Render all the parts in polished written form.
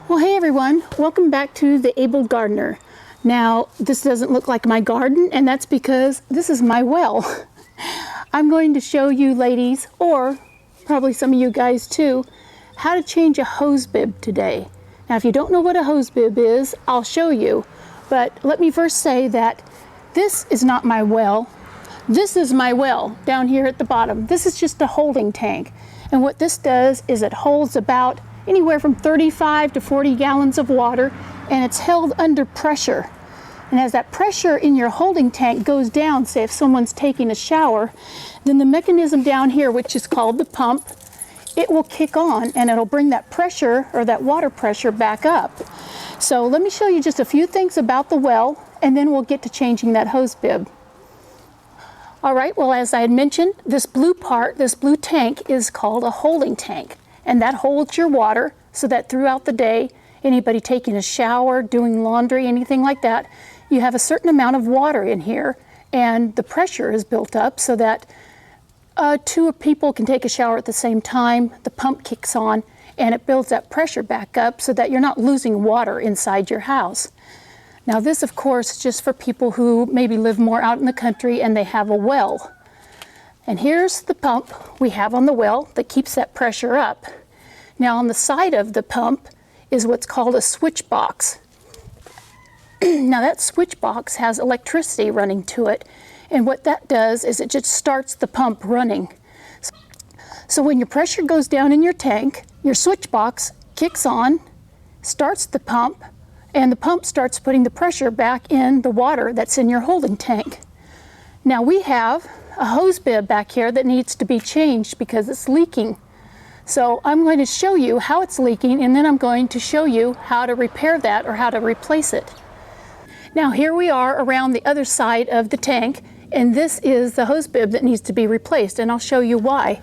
Well, hey everyone, welcome back to The Able Gardener. Now, this doesn't look like my garden, and that's because this is my well. I'm going to show you ladies, or probably some of you guys too, how to change a hose bib today. Now, if you don't know what a hose bib is, I'll show you. But let me first say that this is not my well. This is my well down here at the bottom. This is just a holding tank. And what this does is it holds about anywhere from 35 to 40 gallons of water, and it's held under pressure. And as that pressure in your holding tank goes down, say if someone's taking a shower, then the mechanism down here, which is called the pump, it will kick on and it'll bring that pressure or that water pressure back up. So let me show you just a few things about the well, and then we'll get to changing that hose bib. All right, well, as I had mentioned, this blue part, this blue tank is called a holding tank. And that holds your water so that throughout the day, anybody taking a shower, doing laundry, anything like that, you have a certain amount of water in here, and the pressure is built up so that two people can take a shower at the same time. The pump kicks on and it builds that pressure back up so that you're not losing water inside your house. Now this, of course, is just for people who maybe live more out in the country and they have a well. And here's the pump we have on the well that keeps that pressure up. Now on the side of the pump is what's called a switch box. Now that switch box has electricity running to it, and what that does is it just starts the pump running. So when your pressure goes down in your tank, your switch box kicks on, starts the pump, and the pump starts putting the pressure back in the water that's in your holding tank. Now we have a hose bib back here that needs to be changed because it's leaking. So I'm going to show you how it's leaking, and then I'm going to show you how to repair that or how to replace it. Now here we are around the other side of the tank, and this is the hose bib that needs to be replaced, and I'll show you why.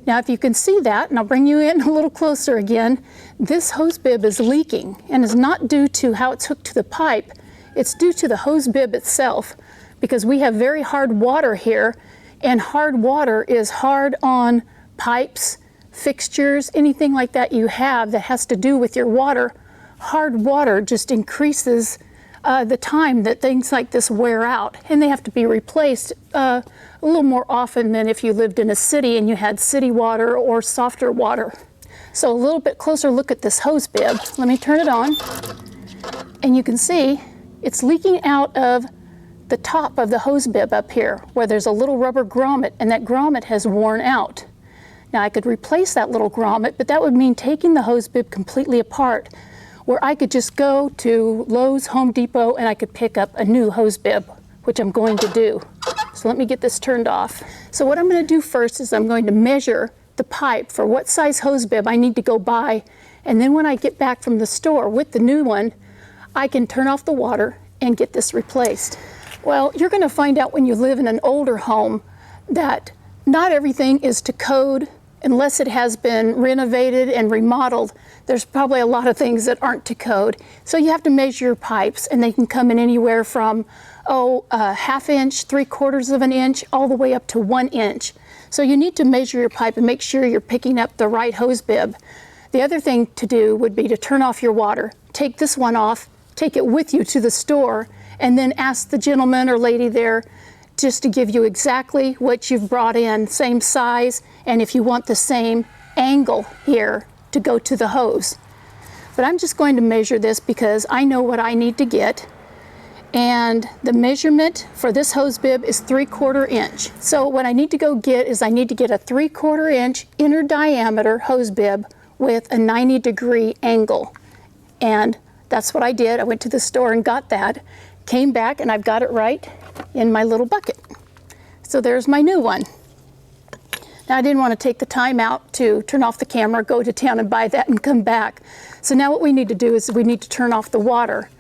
Now if you can see that, and I'll bring you in a little closer again, this hose bib is leaking, and is not due to how it's hooked to the pipe, it's due to the hose bib itself, because we have very hard water here, and hard water is hard on pipes, fixtures, anything like that you have that has to do with your water. Hard water just increases the time that things like this wear out, and they have to be replaced a little more often than if you lived in a city and you had city water or softer water. So a little bit closer look at this hose bib. Let me turn it on, and you can see it's leaking out of the top of the hose bib up here where there's a little rubber grommet, and that grommet has worn out. Now I could replace that little grommet, but that would mean taking the hose bib completely apart, where I could just go to Lowe's, Home Depot, and I could pick up a new hose bib, which I'm going to do. So let me get this turned off. So what I'm going to do first is I'm going to measure the pipe for what size hose bib I need to go buy, and then when I get back from the store with the new one, I can turn off the water and get this replaced. Well, you're going to find out when you live in an older home that not everything is to code unless it has been renovated and remodeled. There's probably a lot of things that aren't to code. So you have to measure your pipes, and they can come in anywhere from, a half inch, 3/4 of an inch, all the way up to 1 inch. So you need to measure your pipe and make sure you're picking up the right hose bib. The other thing to do would be to turn off your water. Take this one off, take it with you to the store, and then ask the gentleman or lady there just to give you exactly what you've brought in, same size, and if you want the same angle here to go to the hose. But I'm just going to measure this because I know what I need to get, and the measurement for this hose bib is 3/4 inch. So what I need to go get is I need to get a 3/4 inch inner diameter hose bib with a 90-degree angle. And that's what I did. I went to the store and got that. Came back and I've got it right in my little bucket. So there's my new one. Now I didn't want to take the time out to turn off the camera, go to town and buy that and come back. So now what we need to do is we need to turn off the water.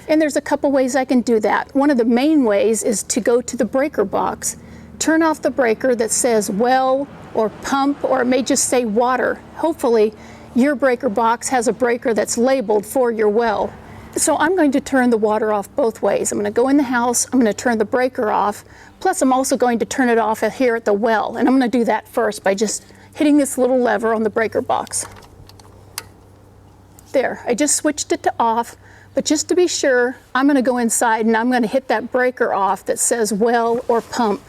And there's a couple ways I can do that. One of the main ways is to go to the breaker box, turn off the breaker that says well or pump, or it may just say water. Hopefully your breaker box has a breaker that's labeled for your well. So I'm going to turn the water off both ways. I'm going to go in the house, I'm going to turn the breaker off, plus I'm also going to turn it off here at the well. And I'm going to do that first by just hitting this little lever on the breaker box. There, I just switched it to off, but just to be sure, I'm going to go inside and I'm going to hit that breaker off that says well or pump.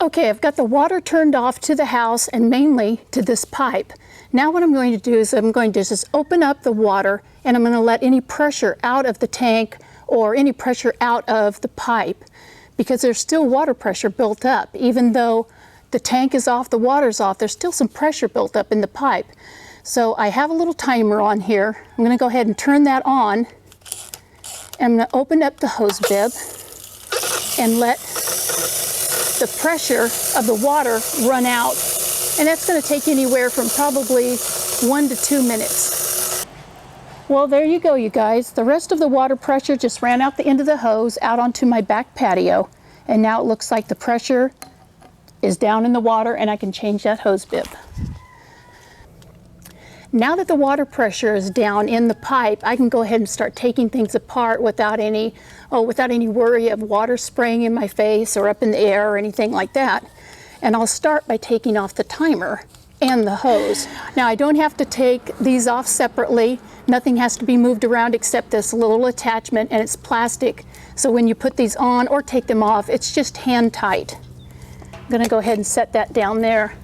Okay, I've got the water turned off to the house and mainly to this pipe. Now what I'm going to do is I'm going to just open up the water and I'm going to let any pressure out of the tank or any pressure out of the pipe, because there's still water pressure built up. Even though the tank is off, the water's off, there's still some pressure built up in the pipe. So I have a little timer on here. I'm going to go ahead and turn that on. I'm going to open up the hose bib and let the pressure of the water run out. And that's going to take anywhere from probably 1 to 2 minutes. Well, there you go, you guys. The rest of the water pressure just ran out the end of the hose out onto my back patio. And now it looks like the pressure is down in the water and I can change that hose bib. Now that the water pressure is down in the pipe, I can go ahead and start taking things apart without any worry of water spraying in my face or up in the air or anything like that. And I'll start by taking off the timer and the hose. Now I don't have to take these off separately. Nothing has to be moved around except this little attachment, and it's plastic. So when you put these on or take them off, it's just hand tight. I'm going to go ahead and set that down there.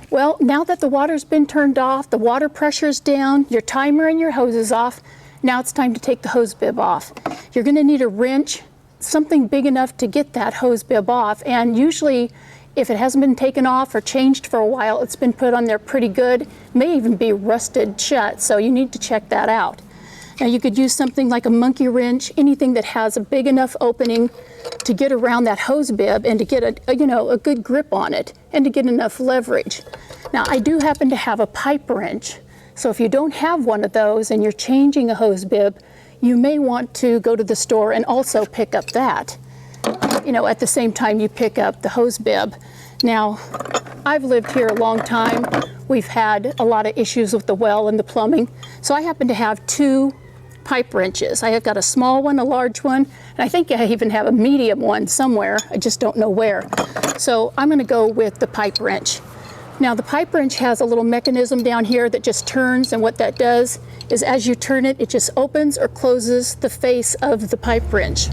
Well, now that the water's been turned off, the water pressure's down, your timer and your hose is off, now it's time to take the hose bib off. You're going to need a wrench, something big enough to get that hose bib off, and usually if it hasn't been taken off or changed for a while, it's been put on there pretty good, may even be rusted shut, so you need to check that out. Now you could use something like a monkey wrench, anything that has a big enough opening to get around that hose bib and to get a good grip on it and to get enough leverage. Now I do happen to have a pipe wrench, so if you don't have one of those and you're changing a hose bib, you may want to go to the store and also pick up that, at the same time you pick up the hose bib. Now, I've lived here a long time. We've had a lot of issues with the well and the plumbing, so I happen to have 2 pipe wrenches. I have got a small one, a large one, and I think I even have a medium one somewhere. I just don't know where. So I'm going to go with the pipe wrench. Now the pipe wrench has a little mechanism down here that just turns, and what that does is as you turn it, it just opens or closes the face of the pipe wrench.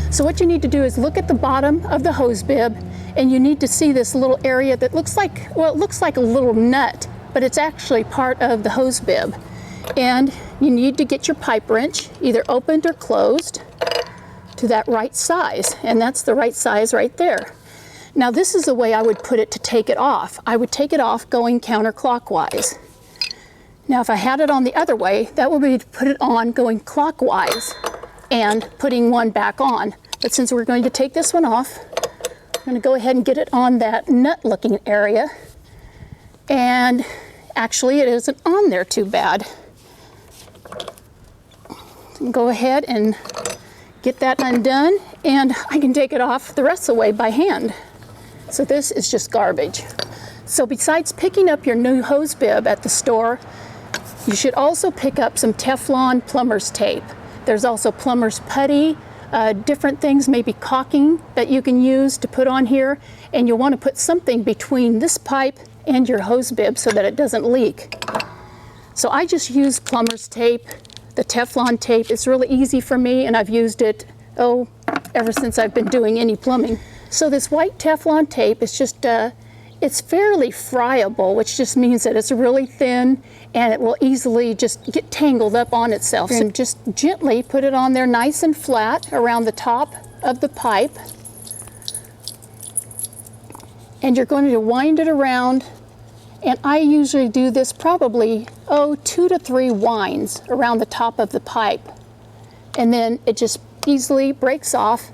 So what you need to do is look at the bottom of the hose bib, and you need to see this little area that looks like, well, it looks like a little nut, but it's actually part of the hose bib. And you need to get your pipe wrench either opened or closed to that right size, and that's the right size right there. Now this is the way I would put it to take it off. I would take it off going counterclockwise. Now if I had it on the other way, that would be to put it on going clockwise and putting one back on. But since we're going to take this one off, I'm going to go ahead and get it on that nut looking area. And actually it isn't on there too bad. Go ahead and get that undone, and I can take it off the rest of the way by hand. So this is just garbage. So besides picking up your new hose bib at the store, you should also pick up some Teflon plumber's tape. There's also plumber's putty, different things, maybe caulking that you can use to put on here, and you'll want to put something between this pipe and your hose bib so that it doesn't leak. So I just use plumber's tape. The Teflon tape is really easy for me, and I've used it, ever since I've been doing any plumbing. So this white Teflon tape is just, it's fairly friable, which just means that it's really thin and it will easily just get tangled up on itself. So just gently put it on there nice and flat around the top of the pipe. And you're going to wind it around. And I usually do this probably, 2 to 3 winds around the top of the pipe. And then it just easily breaks off,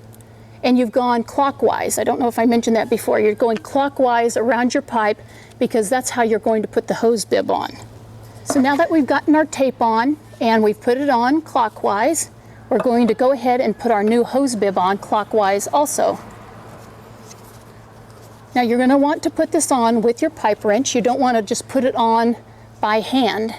and you've gone clockwise. I don't know if I mentioned that before. You're going clockwise around your pipe because that's how you're going to put the hose bib on. So now that we've gotten our tape on and we've put it on clockwise, we're going to go ahead and put our new hose bib on clockwise also. Now you're going to want to put this on with your pipe wrench. You don't want to just put it on by hand.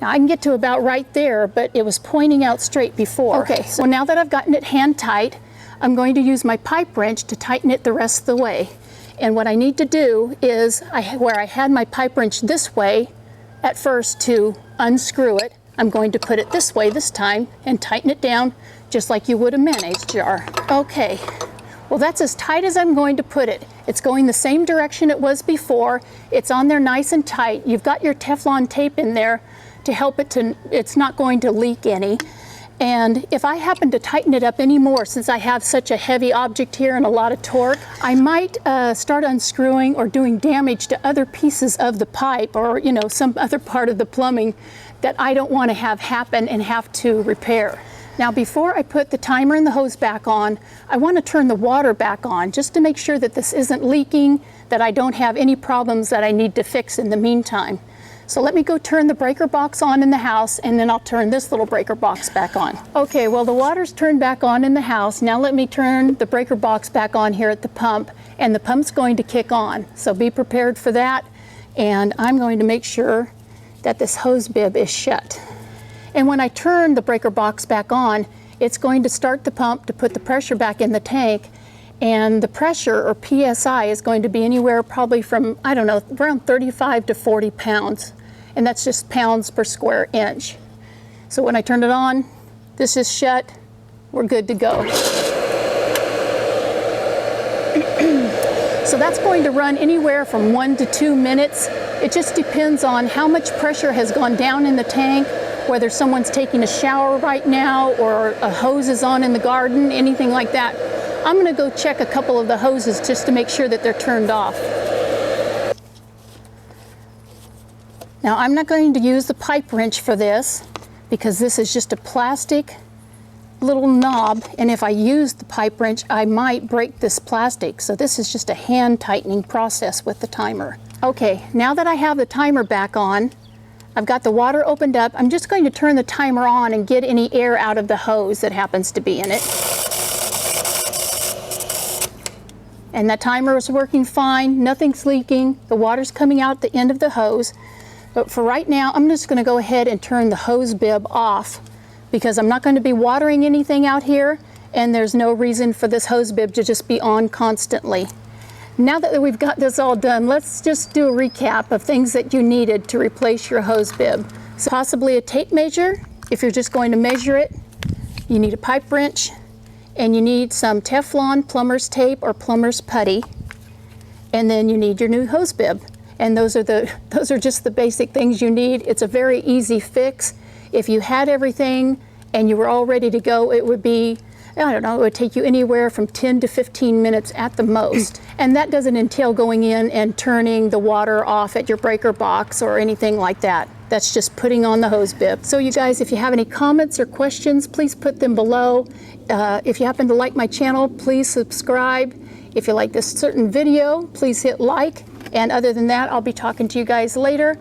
Now I can get to about right there, but it was pointing out straight before. Okay, so now that I've gotten it hand tight, I'm going to use my pipe wrench to tighten it the rest of the way. And what I need to do is, where I had my pipe wrench this way at first to unscrew it. I'm going to put it this way this time and tighten it down just like you would a mayonnaise jar. Okay, well that's as tight as I'm going to put it. It's going the same direction it was before. It's on there nice and tight. You've got your Teflon tape in there to help it to, it's not going to leak any. And if I happen to tighten it up any more, since I have such a heavy object here and a lot of torque, I might start unscrewing or doing damage to other pieces of the pipe, or some other part of the plumbing that I don't want to have happen and have to repair. Now before I put the timer and the hose back on, I want to turn the water back on just to make sure that this isn't leaking, that I don't have any problems that I need to fix in the meantime. So let me go turn the breaker box on in the house, and then I'll turn this little breaker box back on. Okay, well the water's turned back on in the house. Now let me turn the breaker box back on here at the pump, and the pump's going to kick on. So be prepared for that, and I'm going to make sure that this hose bib is shut. And when I turn the breaker box back on, it's going to start the pump to put the pressure back in the tank, and the pressure, or PSI, is going to be anywhere probably from, I don't know, around 35 to 40 pounds. And that's just pounds per square inch. So when I turn it on, this is shut, we're good to go. So that's going to run anywhere from 1 to 2 minutes. It just depends on how much pressure has gone down in the tank, whether someone's taking a shower right now, or a hose is on in the garden, anything like that. I'm going to go check a couple of the hoses just to make sure that they're turned off. Now I'm not going to use the pipe wrench for this because this is just a plastic little knob, and if I use the pipe wrench I might break this plastic. So this is just a hand tightening process with the timer. Okay, now that I have the timer back on, I've got the water opened up. I'm just going to turn the timer on and get any air out of the hose that happens to be in it. And that timer is working fine, nothing's leaking, the water's coming out the end of the hose. But for right now, I'm just going to go ahead and turn the hose bib off because I'm not going to be watering anything out here, and there's no reason for this hose bib to just be on constantly. Now that we've got this all done, let's just do a recap of things that you needed to replace your hose bib. So possibly a tape measure, if you're just going to measure it. You need a pipe wrench, and you need some Teflon plumber's tape or plumber's putty, and then you need your new hose bib. And those are just the basic things you need. It's a very easy fix. If you had everything and you were all ready to go, it would be, I don't know, it would take you anywhere from 10 to 15 minutes at the most. And that doesn't entail going in and turning the water off at your breaker box or anything like that. That's just putting on the hose bib. So you guys, if you have any comments or questions, please put them below. If you happen to like my channel, please subscribe. If you like this certain video, please hit like. And other than that, I'll be talking to you guys later.